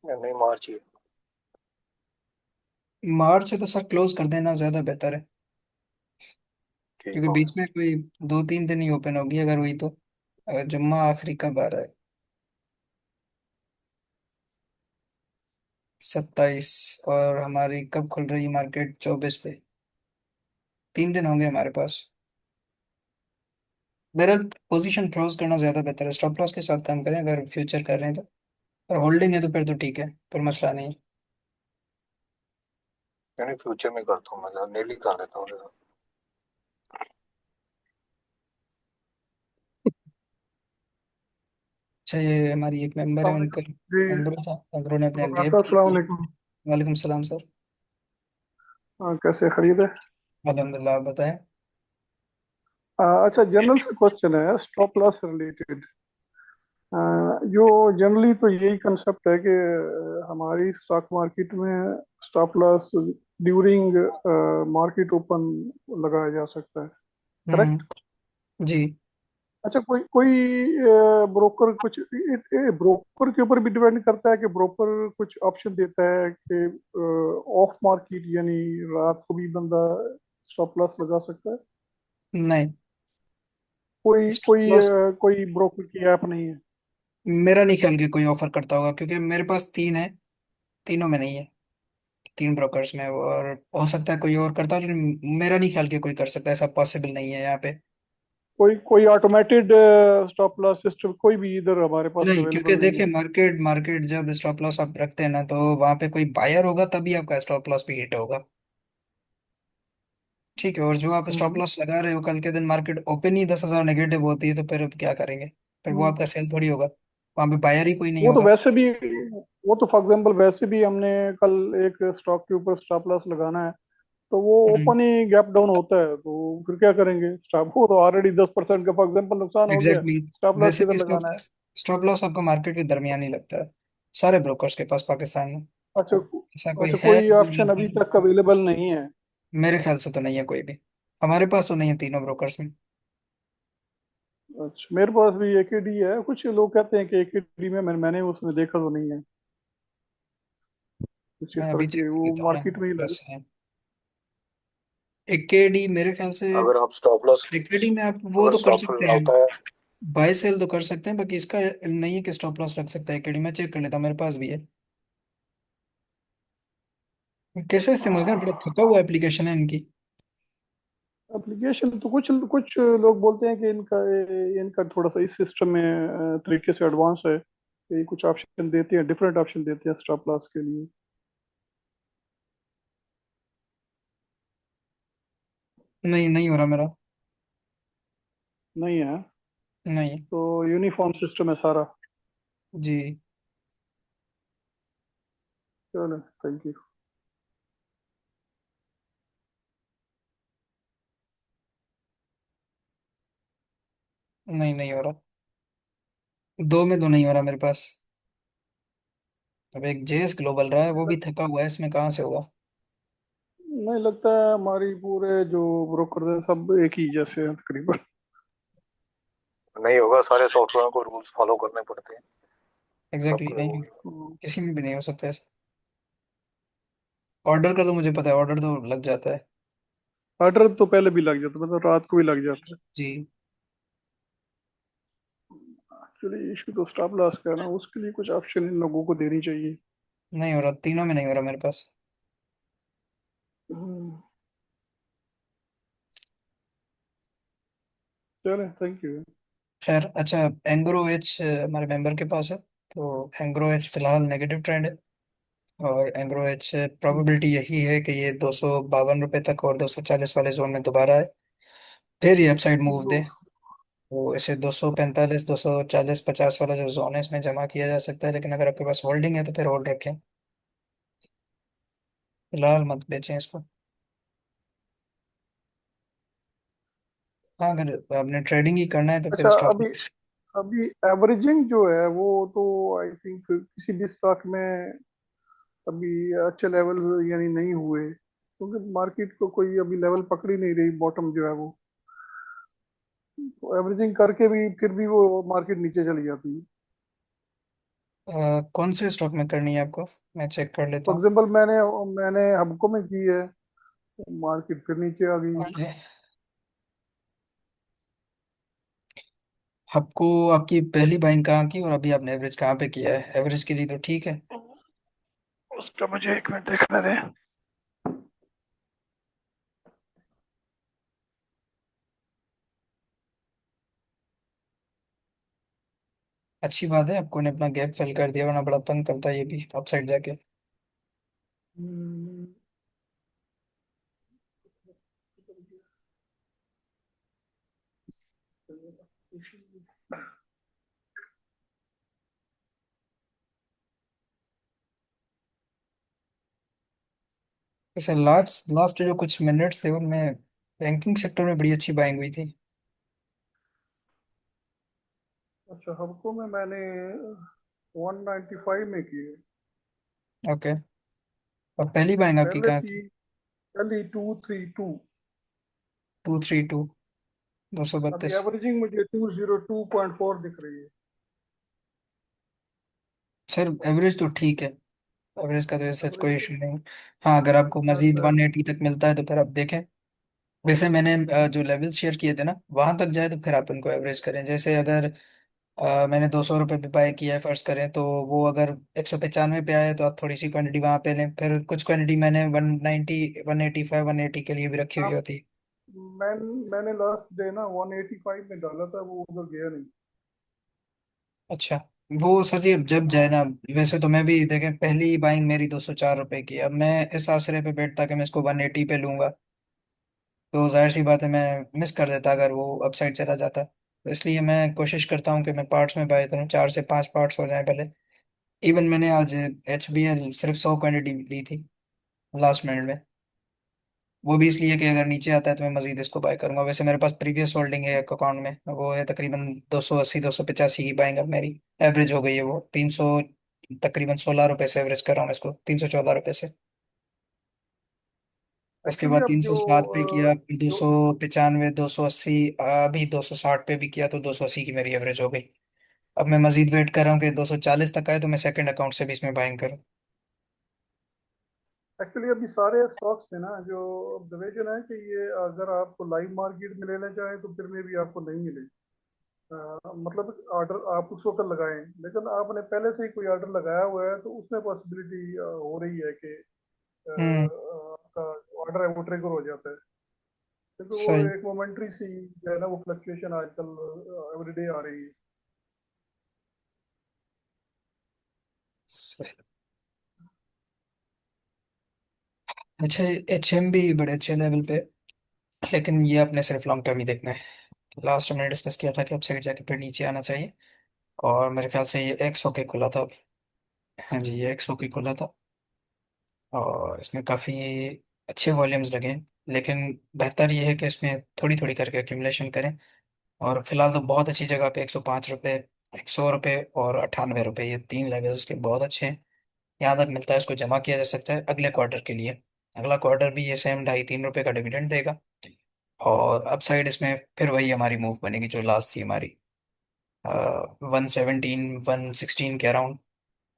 या नहीं, मार्च ही है। मार्च से तो सर क्लोज कर देना ज्यादा बेहतर है। ठीक क्योंकि हो बीच गया। में कोई 2-3 दिन ही ओपन होगी अगर हुई तो। अगर जुम्मा आखिरी कब आ रहा है? 27। और हमारी कब खुल रही है मार्केट? 24 पे। 3 दिन होंगे हमारे पास। बहरहाल पोजीशन क्लोज करना ज्यादा बेहतर है, स्टॉप लॉस के साथ काम करें अगर फ्यूचर कर रहे हैं तो। और होल्डिंग है तो फिर तो ठीक है, फिर मसला नहीं है। यानी फ्यूचर में करता हूँ, मैं डेली कर लेता हूँ जरा। अच्छा, ये हमारी एक मेंबर है अस्सलाम उनका। वालेकुम जी। एंग्रो था, एंग्रो ने अपने गैप अस्सलाम किया। वालेकुम। वालेकुम सलाम सर। कैसे खरीद है? अल्हम्दुलिल्लाह, आप बताएं। अच्छा, जनरल से क्वेश्चन है स्टॉप लॉस रिलेटेड। जो जनरली तो यही कंसेप्ट है कि हमारी स्टॉक मार्केट में stop loss during market open लगाया जा सकता है। करेक्ट। हम्म। जी। अच्छा, कोई कोई ब्रोकर कुछ ब्रोकर के ऊपर भी डिपेंड करता है कि ब्रोकर कुछ ऑप्शन देता है कि ऑफ मार्केट यानी रात को भी बंदा स्टॉप लॉस लगा सकता है। नहीं। कोई स्टॉप कोई लॉस कोई ब्रोकर की ऐप नहीं है? मेरा नहीं ख्याल कि कोई ऑफर करता होगा, क्योंकि मेरे पास तीन है। तीनों में नहीं है। तीन ब्रोकर्स में और हो सकता है कोई और करता हो, लेकिन मेरा नहीं ख्याल कि कोई कर सकता है, ऐसा पॉसिबल नहीं है यहाँ पे। कोई कोई ऑटोमेटेड स्टॉप लॉस सिस्टम कोई भी इधर हमारे पास नहीं, क्योंकि अवेलेबल नहीं देखिए है? मार्केट मार्केट जब स्टॉप लॉस आप रखते हैं ना, तो वहां पे कोई बायर होगा तभी आपका स्टॉप लॉस भी हिट होगा। ठीक है, और जो आप स्टॉप हम्म। लॉस लगा रहे हो, कल के दिन मार्केट ओपन ही 10,000 नेगेटिव होती है, तो फिर अब क्या करेंगे? फिर वो हम्म। आपका सेल थोड़ी होगा। वहां पे बायर ही कोई नहीं वो तो होगा। वैसे भी वो तो फॉर एग्जाम्पल वैसे भी हमने कल एक स्टॉक के ऊपर स्टॉप लॉस लगाना है, तो वो हम्म। ओपन ही गैप डाउन होता है, तो फिर क्या करेंगे? स्टॉप वो तो ऑलरेडी 10% का फॉर एग्जाम्पल नुकसान हो गया। एग्जैक्टली। स्टॉप लॉस वैसे किधर भी स्टॉप लगाना है? लॉस स्टॉप लॉस आपको मार्केट के दरमियान ही लगता है, सारे ब्रोकर्स के पास पाकिस्तान में। अच्छा। तो ऐसा कोई अच्छा, है कोई जो ऑप्शन अभी लगता है? तक अवेलेबल नहीं है? मेरे ख्याल से तो नहीं है कोई भी। हमारे पास तो नहीं है तीनों ब्रोकर्स में। अच्छा, मेरे पास भी एकेडी है। कुछ लोग कहते हैं कि एकेडी में मैंने उसमें देखा तो नहीं है कुछ इस मैं तरह अभी चेक की, कर वो लेता हूँ मार्केट में ही ना, लगे। बस है। एकेडी मेरे ख्याल से। अगर आप स्टॉप लॉस एकेडी में आप वो अगर तो कर स्टॉप सकते हैं। होता है। बाय सेल तो कर सकते हैं, बाकी इसका नहीं है कि स्टॉप लॉस रख सकता है एकेडी। में चेक कर लेता हूँ, मेरे पास भी है। कैसे इस्तेमाल करना? बड़ा थका हुआ एप्लीकेशन है इनकी। एप्लीकेशन तो कुछ कुछ लोग बोलते हैं कि इनका थोड़ा सा इस सिस्टम में तरीके से एडवांस है। ये कुछ ऑप्शन देते हैं, डिफरेंट ऑप्शन देते हैं स्टॉप लॉस के लिए। नहीं, नहीं हो रहा मेरा। नहीं है? नहीं। तो यूनिफॉर्म सिस्टम है सारा? जी। चलो, थैंक यू। नहीं, नहीं हो रहा। दो में तो नहीं हो रहा मेरे पास। अब एक जेएस ग्लोबल रहा है, वो भी थका हुआ है, इसमें कहाँ से होगा? नहीं लगता है, हमारी पूरे जो ब्रोकर हैं सब एक ही जैसे हैं तकरीबन। नहीं होगा, सारे सॉफ्टवेयर को रूल्स फॉलो करने पड़ते हैं। एग्जैक्टली सबके नहीं। रूल। किसी में भी नहीं हो सकता ऐसा। ऑर्डर का तो मुझे पता है, ऑर्डर तो लग जाता है। ऑर्डर तो पहले भी लग जाता, मतलब रात को भी लग जाता है। जी। एक्चुअली इशू तो स्टॉप लॉस का है ना, उसके लिए कुछ ऑप्शन इन लोगों को देनी चाहिए। नहीं हो रहा, तीनों में नहीं हो रहा मेरे पास। हम्म, चले, थैंक यू। खैर, अच्छा। एंग्रो एच हमारे मेंबर के पास है। तो एंग्रो एच फिलहाल नेगेटिव ट्रेंड है। और एंग्रो एच प्रोबेबिलिटी यही है कि ये 252 रुपये तक और 240 वाले जोन में दोबारा है। फिर ये अपसाइड मूव दो। दे। तो इसे 245, 240, 50 वाला जो जोन है, इसमें जमा किया जा सकता है, लेकिन अगर आपके पास होल्डिंग है तो फिर होल्ड रखें। फिलहाल मत बेचें इसको। हाँ, अगर आपने ट्रेडिंग ही करना है तो फिर अच्छा, स्टॉप। अभी अभी एवरेजिंग जो है वो तो आई थिंक किसी भी स्टॉक में अभी अच्छे लेवल यानी नहीं हुए, क्योंकि मार्केट को कोई अभी लेवल पकड़ ही नहीं रही, बॉटम जो है वो। तो एवरेजिंग करके भी फिर भी वो मार्केट नीचे चली जाती है। कौन से स्टॉक में करनी है आपको? मैं चेक कर लेता फॉर हूँ। एग्जाम्पल मैंने मैंने हमको में की है, मार्केट फिर नीचे आ गई। ओके। आपको आपकी पहली बाइंग कहाँ की और अभी आपने एवरेज कहाँ पे किया है? एवरेज के लिए तो ठीक है। उसका मुझे एक मिनट देखना दे। अच्छी बात है, आपको ने अपना गैप फिल कर दिया, वरना बड़ा तंग करता है ये भी अपसाइड जाके। हम्म, जैसे लास्ट लास्ट जो कुछ मिनट्स थे उनमें बैंकिंग सेक्टर में बड़ी अच्छी बाइंग हुई थी। अच्छा, हमको में मैंने 195 में की है। ओके। और पहली बाइंग आपकी पहले कहाँ थी, की? पहली 232। 232, दो सौ अभी बत्तीस एवरेजिंग मुझे 202.4 दिख रही है। सर एवरेज तो ठीक है। एवरेज का तो ऐसा कोई एवरेज तो इशू नहीं। हाँ, अगर ठीक आपको ठाक मजीद है। 180 तक मिलता है तो फिर आप देखें। वैसे मैंने जो लेवल्स शेयर किए थे ना, वहां तक जाए तो फिर आप उनको एवरेज करें। जैसे अगर मैंने 200 रुपये पे बाय किया है फर्ज करें, तो वो अगर 195 पे आया तो आप थोड़ी सी क्वांटिटी वहां पे लें। फिर कुछ क्वांटिटी मैंने 190, 185, 180 के लिए भी रखी हुई आप होती है। मैं मैंने लास्ट डे ना 185 में डाला था, वो उधर गया नहीं। अच्छा। वो सर जी अब जब जाए ना। वैसे तो मैं भी देखें, पहली बाइंग मेरी 204 रुपये की। अब मैं इस आसरे पे बैठता कि मैं इसको 180 पे लूंगा, तो जाहिर सी बात है मैं मिस कर देता अगर वो अपसाइड चला जाता। तो इसलिए मैं कोशिश करता हूँ कि मैं पार्ट्स में बाय करूँ, 4 से 5 पार्ट्स हो जाए पहले। इवन मैंने आज HBL सिर्फ 100 क्वांटिटी ली थी लास्ट मिनट में। वो भी इसलिए कि अगर नीचे आता है तो मैं मजीद इसको बाय करूंगा। वैसे मेरे पास प्रीवियस होल्डिंग है एक अकाउंट में, वो है तकरीबन 280, 285 की बाइंग। अब मेरी एवरेज हो गई है वो 300, तकरीबन 16 रुपए से एवरेज कर रहा हूँ मैं इसको, 314 रुपए से। उसके एक्चुअली बाद अब 307 पे किया, फिर दो जो सौ पचानवे 280, अभी 260 पे भी किया तो 280 की मेरी एवरेज हो गई। अब मैं मजीद वेट कर रहा हूँ कि 240 तक आए तो मैं सेकंड अकाउंट से भी इसमें बाइंग करूँ। एक्चुअली अभी सारे स्टॉक्स में ना जो डिवीजन है कि ये अगर आप लाइव मार्केट में लेना चाहें तो फिर में भी आपको नहीं मिले। मतलब ऑर्डर आप उस वक्त लगाएं, लेकिन आपने पहले से ही कोई ऑर्डर लगाया हुआ है तो उसमें पॉसिबिलिटी हो रही है कि हम्म। आपका ऑर्डर है वो ट्रिगर हो जाता है। क्योंकि वो सही। एक मोमेंट्री सी जो है ना, वो फ्लक्चुएशन आजकल एवरीडे आ रही है। सही। अच्छा, HM भी बड़े अच्छे लेवल पे, लेकिन ये अपने सिर्फ लॉन्ग टर्म ही देखना है। लास्ट हमने डिस्कस किया था कि अब साइड जाके फिर नीचे आना चाहिए। और मेरे ख्याल से ये एक्स होके खुला था अभी। हाँ जी, ये एक्स होके खुला था। और इसमें काफ़ी अच्छे वॉल्यूम्स लगे हैं, लेकिन बेहतर ये है कि इसमें थोड़ी थोड़ी करके एक्यूमुलेशन करें। और फिलहाल तो बहुत अच्छी जगह पे 105 रुपये, 100 रुपये और 98 रुपये, ये तीन लेवल्स के बहुत अच्छे हैं। यहाँ तक मिलता है, इसको जमा किया जा सकता है अगले क्वार्टर के लिए। अगला क्वार्टर भी ये सेम 2.5-3 रुपये का डिविडेंड देगा। और अपसाइड इसमें फिर वही हमारी मूव बनेगी जो लास्ट थी हमारी, 117, 116 के अराउंड,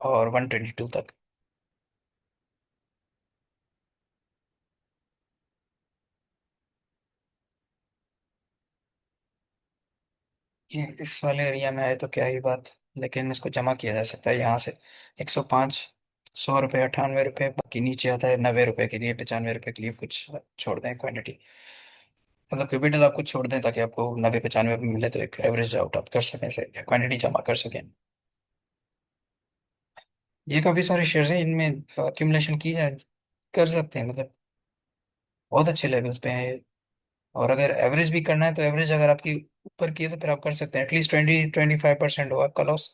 और 122 तक। ये इस वाले एरिया में आए तो क्या ही बात। लेकिन इसको जमा किया जा सकता है यहाँ से। 105, 100 रुपये, 98 रुपये, बाकी नीचे आता है 90 रुपये के लिए, 95 रुपये के लिए कुछ छोड़ दें क्वांटिटी। मतलब कैपिटल आपको छोड़ दें ताकि आपको 90, 95 में मिले तो एक एवरेज आउट आप कर सकें, से क्वांटिटी जमा कर सकें। ये काफ़ी सारे शेयर्स हैं, इनमें एक्यूमुलेशन की जाए, कर सकते हैं मतलब। बहुत अच्छे लेवल्स पे हैं ये। और अगर एवरेज भी करना है तो एवरेज अगर आपकी ऊपर की है तो फिर आप कर सकते हैं, एटलीस्ट 20-25% हो आपका लॉस।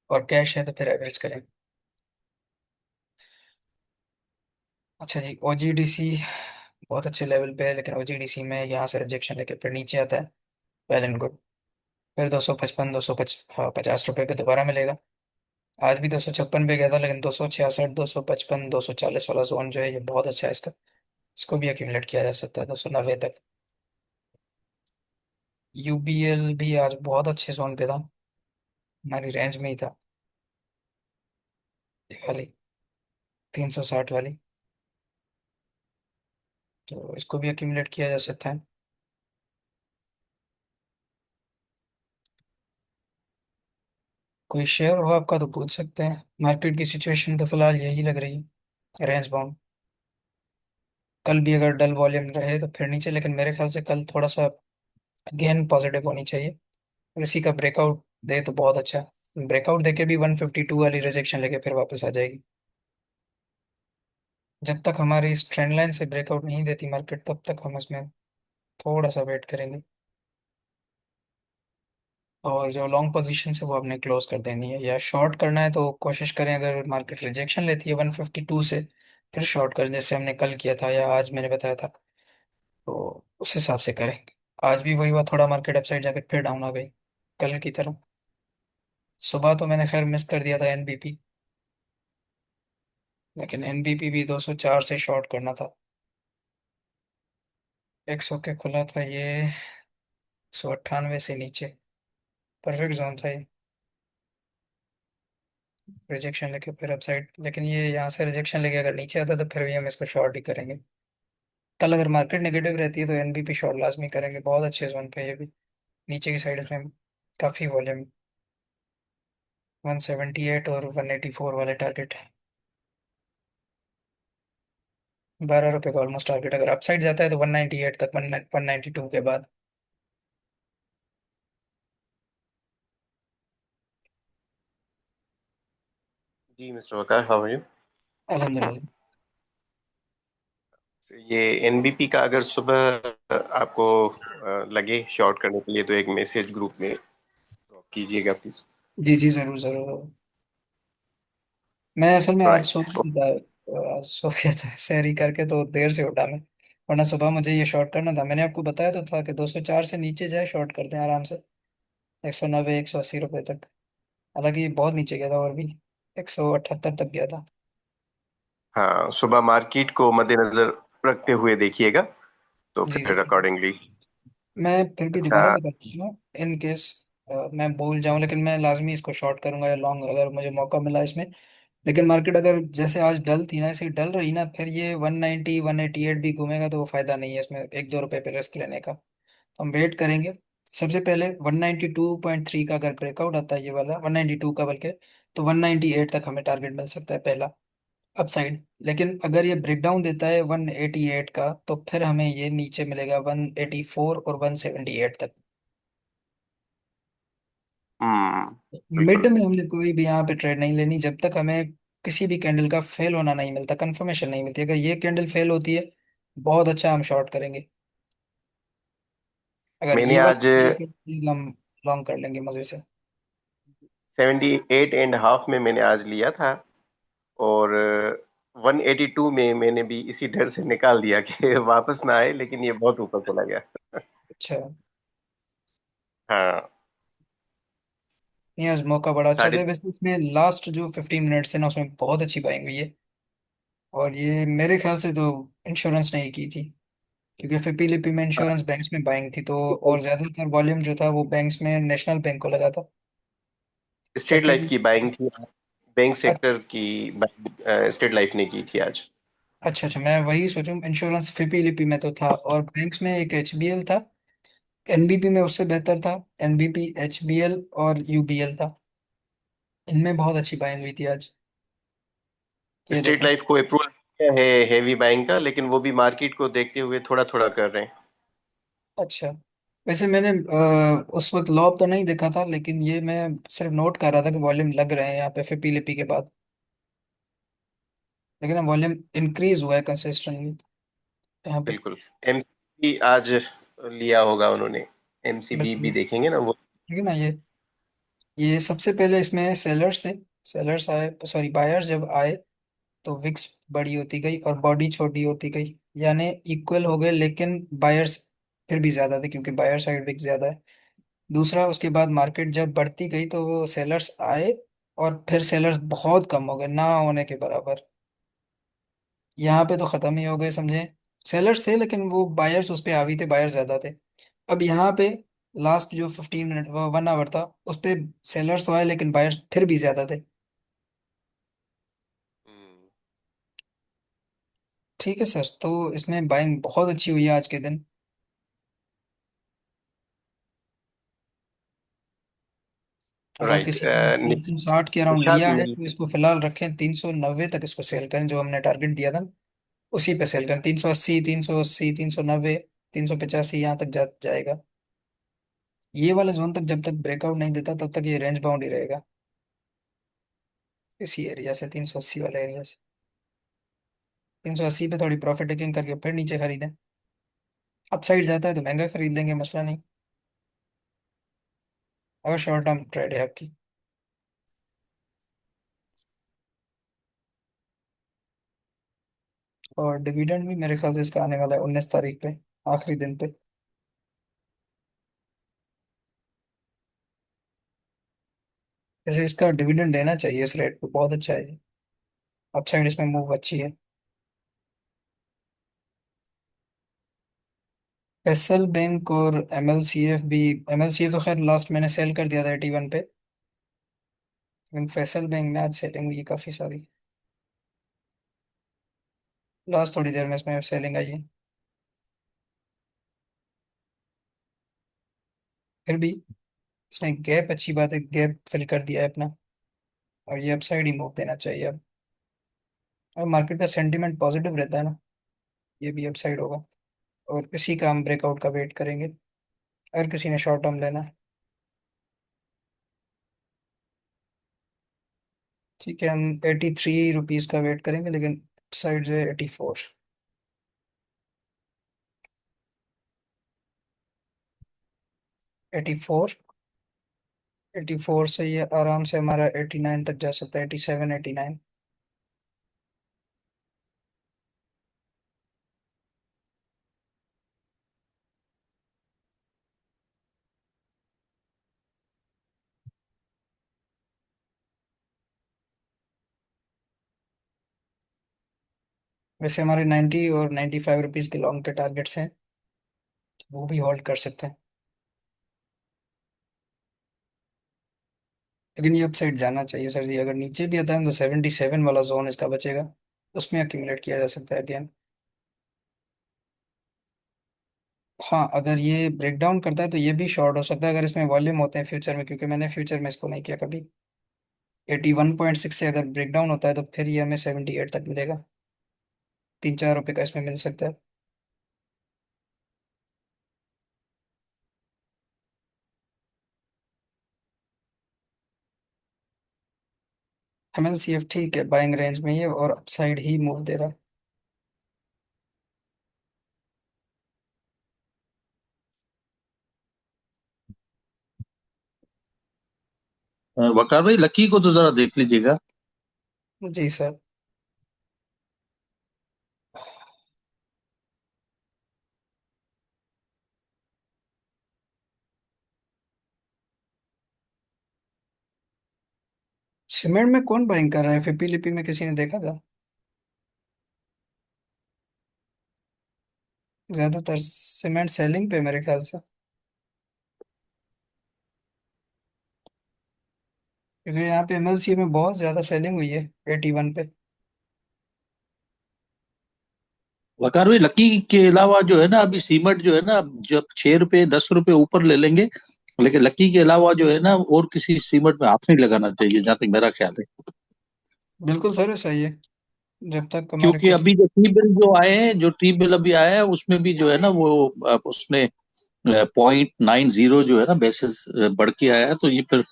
और कैश है तो फिर एवरेज करें। अच्छा जी, OGDC बहुत अच्छे लेवल पे है, लेकिन OGDC में यहाँ से रिजेक्शन लेके फिर नीचे आता है। Well and good. फिर 255, 250 रुपये पे दोबारा मिलेगा। आज भी 256 पे गया था, लेकिन 266, 255, 240 वाला जोन जो है ये बहुत अच्छा है इसका। इसको भी एक्यूमुलेट किया जा सकता है 290 तक। UBL भी आज बहुत अच्छे जोन पे था, हमारी रेंज में ही था। ये वाली 360 वाली, तो इसको भी एक्यूमुलेट किया जा सकता है। कोई शेयर हो आपका तो पूछ सकते हैं। मार्केट की सिचुएशन तो फिलहाल यही लग रही है, रेंज बाउंड। कल भी अगर डल वॉल्यूम रहे तो फिर नीचे, लेकिन मेरे ख्याल से कल थोड़ा सा अगेन पॉजिटिव होनी चाहिए। और इसी का ब्रेकआउट दे तो बहुत अच्छा है। ब्रेकआउट देके भी 152 वाली रिजेक्शन लेके फिर वापस आ जाएगी। जब तक हमारी इस ट्रेंड लाइन से ब्रेकआउट नहीं देती मार्केट, तब तक हम इसमें थोड़ा सा वेट करेंगे। और जो लॉन्ग पोजीशन है वो आपने क्लोज कर देनी है, या शॉर्ट करना है तो कोशिश करें, अगर मार्केट रिजेक्शन लेती है 152 से, फिर शॉर्ट करें जैसे हमने कल किया था या आज मैंने बताया था। तो उस हिसाब से करें। आज भी वही हुआ, थोड़ा मार्केट अपसाइड जाकर फिर डाउन आ गई कल की तरह। सुबह तो मैंने खैर मिस कर दिया था एनबीपी, लेकिन एनबीपी भी 204 से शॉर्ट करना था। 100 के खुला था ये, 198 से नीचे। परफेक्ट जोन था ये। रिजेक्शन लेके फिर अपसाइड, लेकिन ये यहाँ से रिजेक्शन लेके अगर नीचे आता तो फिर भी हम इसको शॉर्ट ही करेंगे। कल अगर मार्केट नेगेटिव रहती है तो एनबीपी शॉर्ट लाजमी करेंगे, बहुत अच्छे जोन पे है ये भी। नीचे की साइड में काफ़ी वॉल्यूम। 178 और 184 वाले टारगेट है। 12 रुपये का ऑलमोस्ट टारगेट, अगर अपसाइड जाता है तो 198 तक, 192 के बाद। जी mister Waqar, how are you? अल्हम्दुलिल्लाह। ये एनबीपी का अगर सुबह आपको लगे शॉर्ट करने के लिए तो एक मैसेज ग्रुप में ड्रॉप कीजिएगा प्लीज। जी जी, जरूर जरूर जरूर। मैं असल में आज सो राइट। गया था, आज सो गया था सहरी करके, तो देर से उठा मैं। वरना सुबह मुझे ये शॉर्ट करना था, मैंने आपको बताया तो था कि 204 से नीचे जाए शॉर्ट करते हैं आराम से। 190 180 रुपये तक। हालांकि ये बहुत नीचे गया था, और भी 178 तक गया था। हाँ, सुबह मार्केट को मद्देनजर रखते हुए देखिएगा तो जी जी। फिर अकॉर्डिंगली। मैं फिर भी अच्छा। दोबारा बता दूंगा, इन केस मैं भूल जाऊं, लेकिन मैं लाजमी इसको शॉर्ट करूंगा या लॉन्ग, अगर मुझे मौका मिला इसमें। लेकिन मार्केट अगर जैसे आज डल थी ना, ऐसे ही डल रही ना, फिर ये 190 188 भी घूमेगा तो वो फायदा नहीं है इसमें 1-2 रुपए पे रिस्क लेने का। तो हम वेट करेंगे। सबसे पहले 192.3 का अगर ब्रेकआउट आता है, ये वाला 192 का बल्कि, तो 198 तक हमें टारगेट मिल सकता है पहला, अपसाइड। लेकिन अगर ये ब्रेकडाउन देता है 188 का, तो फिर हमें ये नीचे मिलेगा 184 और 178 तक। मिड बिल्कुल। में हमने कोई भी यहाँ पे ट्रेड नहीं लेनी जब तक हमें किसी भी कैंडल का फेल होना नहीं मिलता, कंफर्मेशन नहीं मिलती। अगर ये कैंडल फेल होती है, बहुत अच्छा, हम शॉर्ट करेंगे। अगर मैंने ये आज वाली हम लॉन्ग कर लेंगे मजे से। 78.5 में मैंने आज लिया था, और 182 में मैंने भी इसी डर से निकाल दिया कि वापस ना आए, लेकिन ये बहुत ऊपर चला गया। अच्छा। हाँ। नहीं, आज मौका बड़ा अच्छा था साढ़े वैसे, उसमें लास्ट जो 15 मिनट्स थे ना, उसमें बहुत अच्छी बाइंग हुई है। और ये मेरे ख्याल से तो इंश्योरेंस नहीं की थी, क्योंकि फिपी लिपी में इंश्योरेंस बैंक्स में बाइंग थी, तो और ज्यादातर वॉल्यूम जो था वो बैंक्स में नेशनल बैंक को लगा था। State life second. की बाइंग थी। बैंक सेक्टर की बाइंग स्टेट लाइफ ने की थी आज। अच्छा अच्छा, मैं वही सोचूं, इंश्योरेंस फिपी लिपी में तो था, और बैंक्स में एक एचबीएल था। एनबीपी में उससे बेहतर था। एनबीपी, एचबीएल और यूबीएल था। इनमें बहुत अच्छी बाइंग हुई थी आज। ये स्टेट देखें। लाइफ को अप्रूवल किया है हेवी बाइंग का, लेकिन वो भी मार्केट को देखते हुए थोड़ा थोड़ा कर रहे हैं। अच्छा। वैसे मैंने उस वक्त लॉब तो नहीं देखा था, लेकिन ये मैं सिर्फ नोट कर रहा था कि वॉल्यूम लग रहे हैं यहाँ पे फिपी लिपी के बाद। लेकिन अब वॉल्यूम इंक्रीज हुआ है कंसिस्टेंटली यहाँ पे। बिल्कुल। एमसीबी आज लिया होगा उन्होंने। एमसीबी भी बिल्कुल। देखेंगे ना वो। ठीक है ना। ये सबसे पहले इसमें सेलर्स थे। सेलर्स आए, सॉरी बायर्स जब आए, तो विक्स बड़ी होती गई और बॉडी छोटी होती गई, यानी इक्वल हो गए, लेकिन बायर्स फिर भी ज्यादा थे क्योंकि बायर साइड विक्स ज्यादा है। दूसरा, उसके बाद मार्केट जब बढ़ती गई तो वो सेलर्स आए, और फिर सेलर्स बहुत कम हो गए, ना होने के बराबर। यहाँ पे तो खत्म ही हो गए समझे। सेलर्स थे लेकिन वो बायर्स उस पे हावी थे, बायर्स ज्यादा थे। अब यहाँ पे लास्ट जो 15 मिनट 1 आवर था, उस पे सेलर्स तो आए लेकिन बायर्स फिर भी ज्यादा थे। ठीक है सर, तो इसमें बाइंग बहुत अच्छी हुई है आज के दिन। अगर राइट। किसी ने 360 के अराउंड निशात लिया है मेरी। तो इसको फिलहाल रखें, 390 तक इसको सेल करें, जो हमने टारगेट दिया था ना, उसी पे सेल करें। 380, 380, 390, 385 यहाँ तक जाएगा। ये वाला जोन तक जब तक ब्रेकआउट नहीं देता तब तक ये रेंज बाउंड ही रहेगा, इसी एरिया से, 380 वाले एरिया से। 380 पे थोड़ी प्रॉफिट टेकिंग करके फिर नीचे खरीदें। अपसाइड जाता है तो महंगा खरीद लेंगे, मसला नहीं, अगर शॉर्ट टर्म ट्रेड है आपकी। और डिविडेंड भी मेरे ख्याल से इसका आने वाला है 19 तारीख पे, आखिरी दिन पे। जैसे इसका डिविडेंड लेना चाहिए इस रेट पे, बहुत अच्छा है। अपसाइड इसमें मूव अच्छी है। फेसल बैंक और एमएलसीएफ भी। एमएलसीएफ तो खैर लास्ट मैंने सेल कर दिया था 81 पे, लेकिन फेसल बैंक में आज सेलिंग हुई है काफ़ी सारी, लास्ट थोड़ी देर में इसमें सेलिंग आई है। फिर भी इसने गैप, अच्छी बात है, गैप फिल कर दिया है अपना, और ये अपसाइड ही मूव देना चाहिए अब। और मार्केट का सेंटीमेंट पॉजिटिव रहता है ना, ये भी अपसाइड होगा। और इसी का हम ब्रेकआउट का वेट करेंगे, अगर किसी ने शॉर्ट टर्म लेना है। ठीक है, हम 83 रुपीज़ का वेट करेंगे, लेकिन साइड जो है 84। 84, 84 से ये आराम से हमारा 89 तक जा सकता है, 87, 89। वैसे हमारे 90 और 95 रुपीज़ के लॉन्ग के टारगेट्स हैं, वो भी होल्ड कर सकते हैं। लेकिन ये अपसाइड जाना चाहिए सर जी, अगर नीचे भी आता है तो 77 वाला जोन इसका बचेगा, उसमें अक्यूमुलेट किया जा सकता है अगेन। हाँ, अगर ये ब्रेक डाउन करता है तो ये भी शॉर्ट हो सकता है, अगर इसमें वॉल्यूम होते हैं फ्यूचर में, क्योंकि मैंने फ्यूचर में इसको नहीं किया कभी। 81.6 से अगर ब्रेक डाउन होता है तो फिर ये हमें 78 तक मिलेगा, 3-4 रुपये का इसमें मिल सकता है। MLCF ठीक है, बाइंग रेंज में ही है और अपसाइड ही मूव दे रहा है। वकार भाई, लकी को तो जरा देख लीजिएगा। जी सर। सीमेंट में कौन बाइंग कर रहा है, फिपी लिपि में किसी ने देखा था? ज्यादातर सीमेंट सेलिंग पे मेरे ख्याल से, क्योंकि यहाँ पे MLCF में बहुत ज्यादा सेलिंग हुई है 81 पे। वकार भाई, लकी के अलावा जो है ना, अभी सीमेंट जो है ना, जब 6 रुपए 10 रुपए ऊपर ले लेंगे, लेकिन लकी के अलावा जो है ना, और किसी सीमेंट में हाथ नहीं लगाना चाहिए, जहां तक मेरा ख्याल है। बिल्कुल सर, सही है, जब तक हमारे क्योंकि कुछ। अभी जो टी बिल जो आए हैं, जो टी बिल अभी आया है, उसमें भी जो है ना, वो उसने 0.90 जो है ना बेसिस बढ़ के आया है, तो ये फिर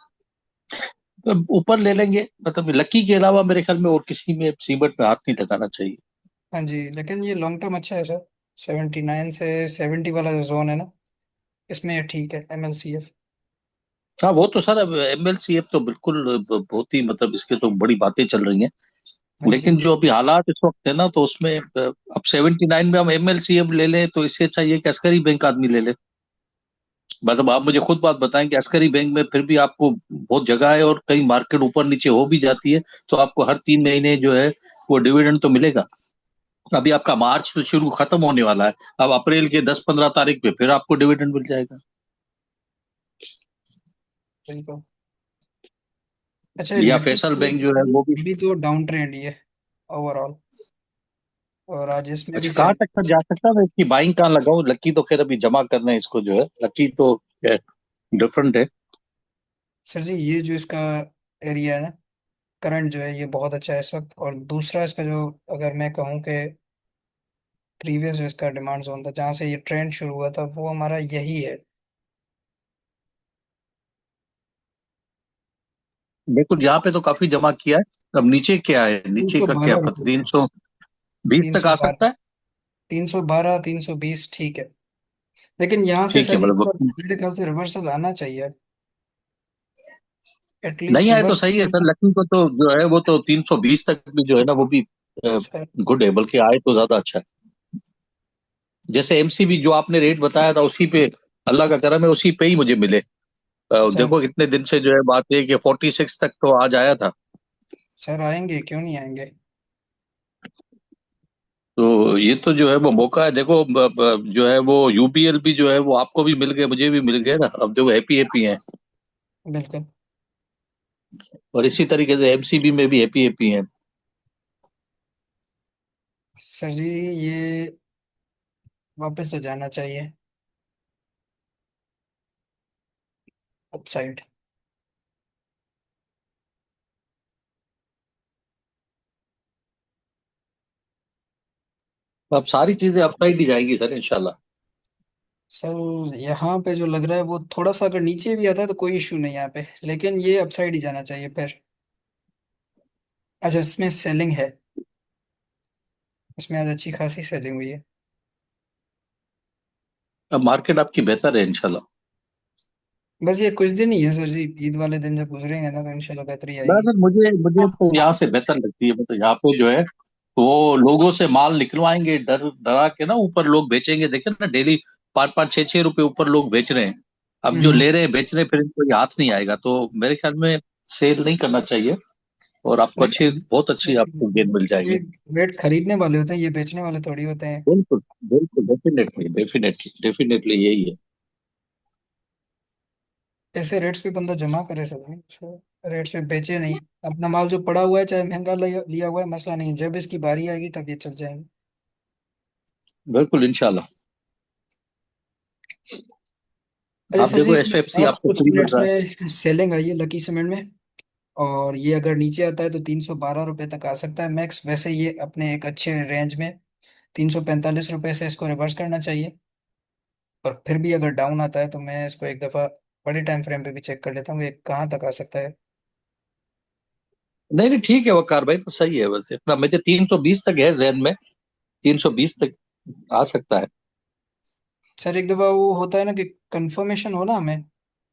ऊपर ले लेंगे। मतलब लकी के अलावा मेरे ख्याल में और किसी में सीमेंट में हाथ नहीं लगाना चाहिए। हाँ जी, लेकिन ये लॉन्ग टर्म अच्छा है सर, 79 से 70 वाला जो जोन है ना, इसमें ये ठीक है MLCF। हाँ, वो तो सर, अब एमएलसीएफ तो बिल्कुल बहुत ही, मतलब इसके तो बड़ी बातें चल रही हैं। हाँ जी। लेकिन जो अभी हालात इस वक्त है ना, तो उसमें अब 79 में हम एमएलसीएफ ले लें, तो इससे अच्छा ये कि अस्करी बैंक आदमी ले ले। मतलब आप मुझे खुद बात बताएं कि अस्करी बैंक में फिर भी आपको बहुत जगह है, और कई मार्केट ऊपर नीचे हो भी जाती है, तो आपको हर 3 महीने जो है वो डिविडेंड तो मिलेगा। अभी आपका मार्च तो शुरू खत्म होने वाला है, अब अप्रैल के 10-15 तारीख पे फिर आपको डिविडेंड मिल जाएगा। बिल्कुल। अच्छा, या लकी फैसल बैंक जो है की वो भी। अभी तो डाउन ट्रेंड ही है ओवरऑल। और आज इसमें भी अच्छा, कहाँ तक तक जा सकता है? मैं इसकी बाइंग कहाँ लगाऊं? लक्की तो खैर अभी जमा करना है इसको, जो है लक्की तो डिफरेंट है। सर जी, ये जो इसका एरिया है ना, करंट जो है ये बहुत अच्छा है इस वक्त। और दूसरा इसका जो, अगर मैं कहूँ कि प्रीवियस जो इसका डिमांड जोन था जहाँ से ये ट्रेंड शुरू हुआ था, वो हमारा यही है। बिल्कुल, यहाँ पे तो काफी जमा किया है। अब नीचे क्या है? तीन नीचे सौ का क्या बारह पता, रुपये 320 तीन तक सौ आ सकता बारह है। 312, 320 ठीक है। लेकिन यहाँ से ठीक सर है, जी इस पर मतलब मेरे ख्याल से रिवर्सल आना चाहिए, एटलीस्ट नहीं आए तो रिवर्स। सही है सर। लक्की को तो जो है वो तो 320 तक भी जो है ना, वो भी सर गुड है, बल्कि आए तो ज्यादा अच्छा है। जैसे एमसीबी जो आपने रेट बताया था उसी पे, अल्लाह का करम है, उसी पे ही मुझे मिले। सर देखो कितने दिन से जो है बात है कि 46 तक तो आज आया था। सर आएंगे, क्यों नहीं आएंगे। तो ये तो जो है वो मौका है। देखो जो है वो यूबीएल भी जो है वो आपको भी मिल गए, मुझे भी मिल गए ना। अब देखो हैप्पी हैप्पी हैं। बिल्कुल। और इसी तरीके से एमसीबी में भी हैप्पी हैप्पी हैं। सर जी ये वापस तो जाना चाहिए अपसाइड। अब सारी चीजें अपसाइड ही जाएंगी सर, इंशाल्लाह। सर यहाँ पे जो लग रहा है वो थोड़ा सा अगर नीचे भी आता है तो कोई इशू नहीं यहाँ पे, लेकिन ये अपसाइड ही जाना चाहिए फिर। अच्छा, इसमें सेलिंग है, इसमें आज अच्छी खासी सेलिंग हुई है। अब मार्केट आपकी बेहतर है इंशाल्लाह। बस ये कुछ दिन ही है सर जी, ईद वाले दिन जब गुजरेंगे ना तो इंशाल्लाह बेहतरी आएगी। बस मुझे मुझे तो यहाँ से बेहतर लगती है। मतलब यहाँ पे जो है वो लोगों से माल निकलवाएंगे, डर डरा के ना, ऊपर लोग बेचेंगे। देखे ना डेली 5-5 6-6 रुपए ऊपर लोग बेच रहे हैं। अब जो हम्म। ले रहे हैं बेच रहे हैं, फिर इनको ये हाथ नहीं आएगा। तो मेरे ख्याल में सेल नहीं करना चाहिए, और आपको अच्छी, नहीं, बहुत अच्छी आपको गेन मिल ये जाएगी। रेट खरीदने वाले होते हैं, ये बेचने वाले थोड़ी होते हैं। बिल्कुल बिल्कुल, डेफिनेटली डेफिनेटली डेफिनेटली यही है। ऐसे रेट्स पे बंदा जमा करे सर, रेट्स पे बेचे नहीं। अपना माल जो पड़ा हुआ है, चाहे महंगा लिया लिया हुआ है, मसला नहीं है, जब इसकी बारी आएगी तब ये चल जाएंगे। बिल्कुल इंशाल्लाह। अच्छा आप सर जी, देखो इसमें एसएफसी लास्ट आपको कुछ फ्री मिल मिनट्स रहा है। में सेलिंग आई है लकी सीमेंट में। और ये अगर नीचे आता है तो 312 रुपये तक आ सकता है मैक्स। वैसे ये अपने एक अच्छे रेंज में 345 रुपये से इसको रिवर्स करना चाहिए। और फिर भी अगर डाउन आता है तो मैं इसको एक दफ़ा बड़े टाइम फ्रेम पे भी चेक कर लेता हूँ कि कहाँ तक आ सकता है। नहीं नहीं, ठीक है वकार भाई, तो सही है। बस इतना मुझे 320 तक है जहन में, 320 तक आ सकता है। सर एक दफ़ा वो होता है ना कि कंफर्मेशन हो ना हमें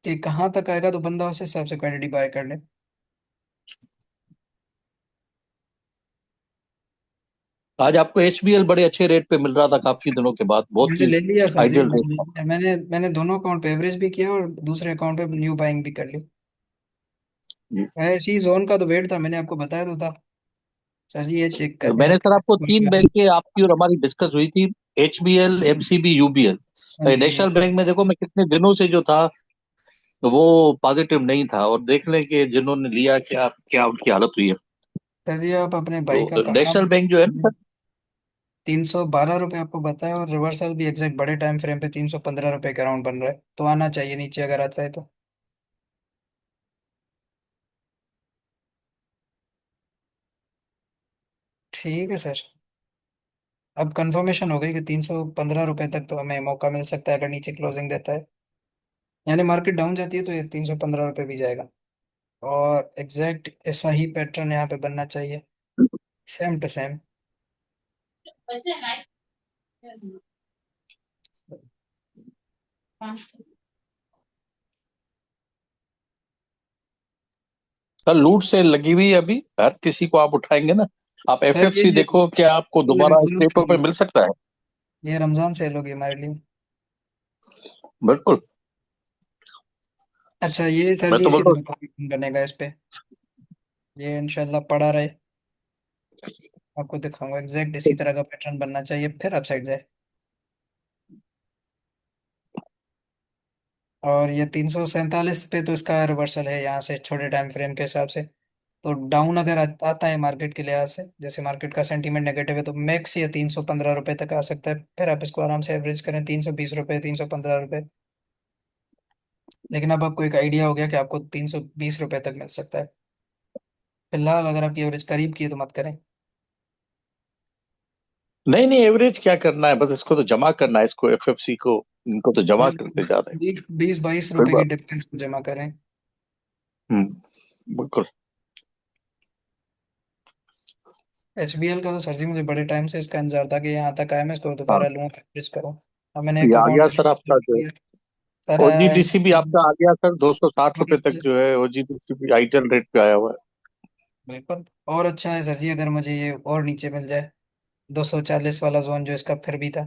कि कहाँ तक आएगा, तो बंदा उस हिसाब से क्वांटिटी बाय कर ले। आज आपको एचबीएल बड़े अच्छे रेट पे मिल रहा था काफी दिनों के बाद, बहुत मैंने ही ले लिया सर जी, आइडियल मैंने रेट ले था। लिया। मैंने दोनों अकाउंट पे एवरेज भी किया और दूसरे अकाउंट पे न्यू बाइंग भी कर ली। जी। ऐसी जोन का तो वेट था, मैंने आपको बताया तो था सर जी, ये चेक करके मैंने सर आपको इसको 3 क्या। बैंक के आपकी और हमारी डिस्कस हुई थी, एचबीएल, एमसीबी, यूबीएल। हाँ जी, हाँ नेशनल जी। बैंक में देखो मैं कितने दिनों से जो था वो पॉजिटिव नहीं था, और देख लें कि जिन्होंने लिया क्या क्या उनकी हालत हुई है। सर जी आप अपने भाई का तो कहना नेशनल बैंक जो है ना सर, 312 रुपये आपको बताया, और रिवर्सल भी एग्जैक्ट बड़े टाइम फ्रेम पे 315 रुपये के अराउंड बन रहा है, तो आना चाहिए नीचे अगर आता है तो। ठीक है सर। अब कंफर्मेशन हो गई कि 315 रुपये तक तो हमें मौका मिल सकता है अगर नीचे क्लोजिंग देता है। यानी मार्केट डाउन जाती है तो ये 315 रुपये भी जाएगा। और एग्जैक्ट ऐसा ही पैटर्न यहाँ पे बनना चाहिए, सेम टू सेम। सर लूट से लगी हुई है अभी, हर किसी को आप उठाएंगे ना। आप सर एफएफसी देखो, क्या आपको ये दोबारा इस बोलो रेटों पे कि मिल सकता है? ये रमजान सेल होगी हमारे लिए। बिल्कुल। अच्छा ये सर मैं जी तो इसी बोलता तरह का बनेगा इस पे, ये इंशाल्लाह पड़ा रहे। आपको दिखाऊंगा एग्जैक्ट इसी हूँ, तरह का पैटर्न बनना चाहिए, फिर अपसाइड जाए। और ये 347 पे तो इसका रिवर्सल है यहाँ से छोटे टाइम फ्रेम के हिसाब से। तो डाउन अगर आता है मार्केट के लिहाज से, जैसे मार्केट का सेंटीमेंट नेगेटिव है, तो मैक्स ये 315 रुपए तक आ सकता है। फिर आप इसको आराम से एवरेज करें 320 रुपए, 315 रुपए। लेकिन अब आपको एक आइडिया हो गया कि आपको 320 रुपए तक मिल सकता है। फिलहाल अगर आपकी एवरेज करीब की है तो मत करें। नहीं नहीं, एवरेज क्या करना है, बस इसको तो जमा करना है, इसको एफएफसी को, इनको तो जमा बस करते जा रहे हैं। 20-22 रुपए फिर की डिफरेंस को जमा करें। बिल्कुल। HBL का तो सर जी मुझे बड़े टाइम से इसका इंतजार था कि यहाँ तक आया, मैं इसको हाँ, दोबारा लूँ, एवरेज करूँ। अब मैंने एक ये आ गया अकाउंट सर आपका जो किया। सर आया है। ओजीडीसी भी आपका आ गया सर, 260 रुपए तक जो है ओजीडीसी भी आइटल रेट पे आया हुआ है। बिल्कुल। और अच्छा है सर जी, अगर मुझे ये और नीचे मिल जाए, 240 वाला जोन जो इसका फिर भी था,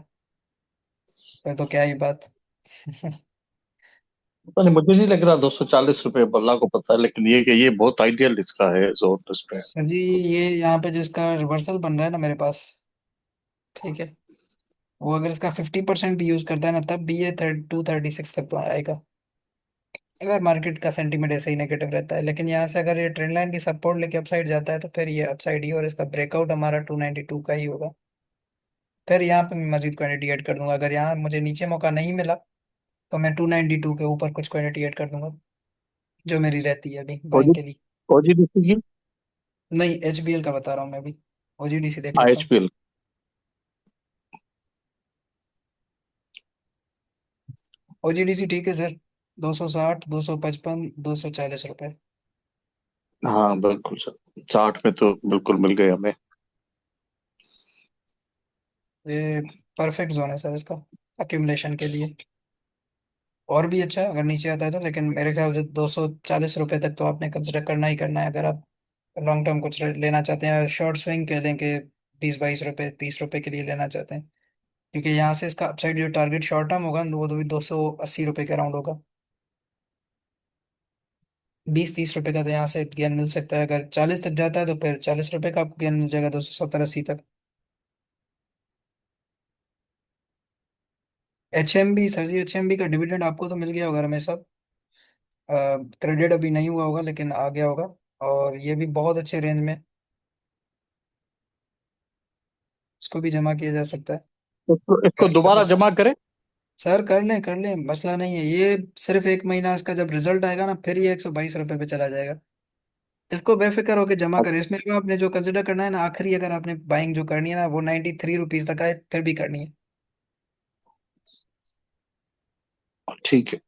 फिर तो क्या ही बात। पता नहीं, मुझे नहीं लग रहा 240 रुपए, बल्ला को पता है, लेकिन ये कि ये बहुत आइडियल इसका है जोन इस पे। सर जी ये यहाँ पे जो इसका रिवर्सल बन रहा है ना मेरे पास, ठीक है, वो अगर इसका 50% भी यूज करता है ना, तब भी ये 236 तक तो आएगा, अगर मार्केट का सेंटीमेंट ऐसे ही नेगेटिव रहता है। लेकिन यहाँ से अगर ये ट्रेंड लाइन की सपोर्ट लेके अपसाइड जाता है, तो फिर ये अपसाइड ही, और इसका ब्रेकआउट हमारा 292 का ही होगा। फिर यहाँ पे मैं मजीद क्वांटिटी ऐड कर दूंगा। अगर यहाँ मुझे नीचे मौका नहीं मिला, तो मैं 292 के ऊपर कुछ क्वांटिटी ऐड कर दूंगा, जो मेरी रहती है अभी बाइंग के लिए। ओजीडीसी की, नहीं, HBL का बता रहा हूँ मैं अभी। OGDC देख लेता हूँ। आईएचपीएल। OGDC ठीक है सर, 260, 255, 240 रुपये। हाँ बिल्कुल सर, 60 में तो बिल्कुल मिल गए हमें। ये परफेक्ट जोन है सर इसका अक्यूमुलेशन के लिए। और भी अच्छा है अगर नीचे आता है तो, लेकिन मेरे ख्याल से 240 रुपये तक तो आपने कंसिडर करना ही करना है, अगर आप लॉन्ग टर्म कुछ लेना चाहते हैं, शॉर्ट स्विंग कह लें कि 20-22 रुपये, 30 रुपये के लिए लेना चाहते हैं। क्योंकि यहाँ से इसका अपसाइड जो टारगेट शॉर्ट टर्म होगा वो तो भी 280 रुपये के अराउंड होगा। 20-30 रुपये का तो यहाँ से गेन मिल सकता है, अगर 40 तक जाता है तो फिर 40 रुपये का आपको गेन मिल जाएगा, 270-80 तक। HMB सर जी, HMB का डिविडेंड आपको तो मिल गया होगा रमेश साहब। क्रेडिट अभी नहीं हुआ होगा लेकिन आ गया होगा, और ये भी बहुत अच्छे रेंज में, इसको भी जमा किया जा सकता है। इसको करें दोबारा सर। जमा करें। सर कर लें, मसला नहीं है। ये सिर्फ एक महीना इसका जब रिजल्ट आएगा ना, फिर ये 122 रुपये पे चला जाएगा। इसको बेफिक्र होकर जमा करें। इसमें भी आपने जो कंसिडर करना है ना, आखिरी अगर आपने बाइंग जो करनी है ना, वो 93 रुपीज तक आए फिर भी करनी है। ठीक है।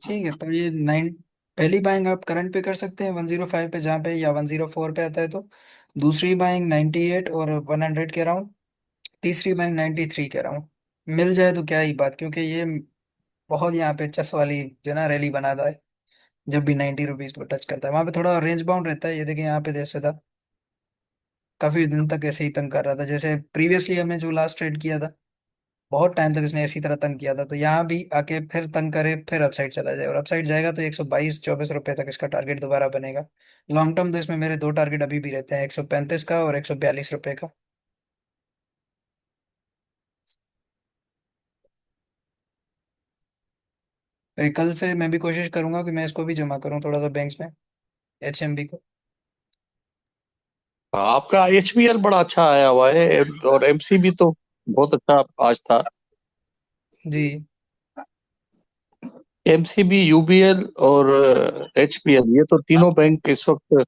ठीक है, तो ये नाइन, पहली बाइंग आप करंट पे कर सकते हैं 105 पे जहाँ पे, या 104 पे आता है तो। दूसरी बाइंग 98 और 100 के अराउंड। तीसरी बाइंग 93 के अराउंड। मिल जाए तो क्या ही बात, क्योंकि ये बहुत यहाँ पे चस वाली जो ना रैली बनाता है, जब भी 90 रुपीज को टच करता है। वहां पे थोड़ा रेंज बाउंड रहता है, ये देखिए यहाँ पे जैसे था, काफी दिन तक ऐसे ही तंग कर रहा था, जैसे प्रीवियसली हमने जो लास्ट ट्रेड किया था, बहुत टाइम तक इसने इसी तरह तंग किया था। तो यहाँ भी आके फिर तंग करे, फिर अपसाइड चला जाए, और अपसाइड जाएगा तो 122-24 रुपये तक इसका टारगेट दोबारा बनेगा। लॉन्ग टर्म तो इसमें मेरे दो टारगेट अभी भी रहते हैं, 135 का और 142 रुपये का। तो कल से मैं भी कोशिश करूंगा कि मैं इसको भी जमा करूं थोड़ा सा बैंक्स में, HMB को। आपका एचपीएल बड़ा अच्छा आया हुआ है, और एमसीबी तो बहुत अच्छा आज था। जी। एमसीबी, यूबीएल और एचपीएल, ये तो तीनों बैंक इस वक्त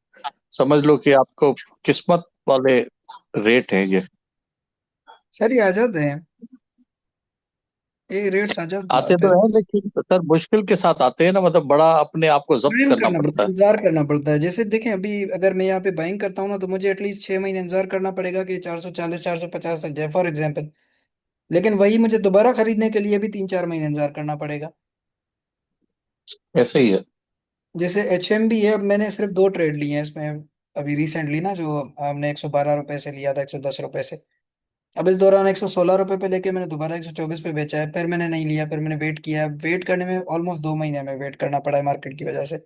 समझ लो कि आपको किस्मत वाले रेट हैं ये। सर ये आ जाते हैं, ये रेट्स आ जाते हैं आते तो फिर। हैं, लेकिन सर मुश्किल के साथ आते हैं ना, मतलब बड़ा अपने आप को जब्त टाइम करना करना पड़ता पड़ता है, है। इंतजार करना पड़ता है। जैसे देखें अभी अगर मैं यहाँ पे बाइंग करता हूँ ना, तो मुझे एटलीस्ट 6 महीने इंतजार करना पड़ेगा कि 440, 450 तक जाए फॉर एग्जाम्पल। लेकिन वही मुझे दोबारा खरीदने के लिए भी 3-4 महीने इंतजार करना पड़ेगा। ऐसे ही है। जैसे HMB है, अब मैंने सिर्फ दो ट्रेड लिए हैं इसमें, अभी रिसेंटली ना, जो हमने 112 रुपए से लिया था 110 रुपए से। अब इस दौरान 116 रुपए पे लेके मैंने दोबारा 124 पे बेचा है, फिर मैंने नहीं लिया, फिर मैंने वेट किया। वेट करने में ऑलमोस्ट 2 महीने में वेट करना पड़ा है मार्केट की वजह से।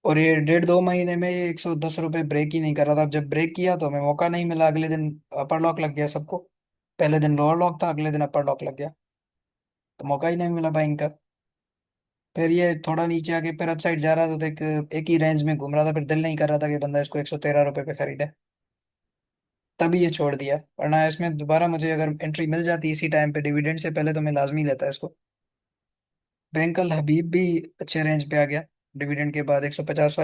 और ये 1.5-2 महीने में ये 110 रुपये ब्रेक ही नहीं कर रहा था। अब जब ब्रेक किया तो हमें मौका नहीं मिला, अगले दिन अपर लॉक लग गया सबको। पहले दिन लोअर लॉक था, अगले दिन अपर लॉक लग गया, तो मौका ही नहीं मिला बाइंग का। फिर ये थोड़ा नीचे आके फिर अपसाइड जा रहा था, तो एक ही रेंज में घूम रहा था, फिर दिल नहीं कर रहा था कि बंदा इसको 113 रुपये पे खरीदे, तभी ये छोड़ दिया। वरना इसमें दोबारा मुझे अगर एंट्री मिल जाती इसी टाइम पे डिविडेंड से पहले, तो मैं लाजमी लेता इसको। बैंक अल हबीब भी अच्छे रेंज पे आ गया डिविडेंड के बाद, 150 वाली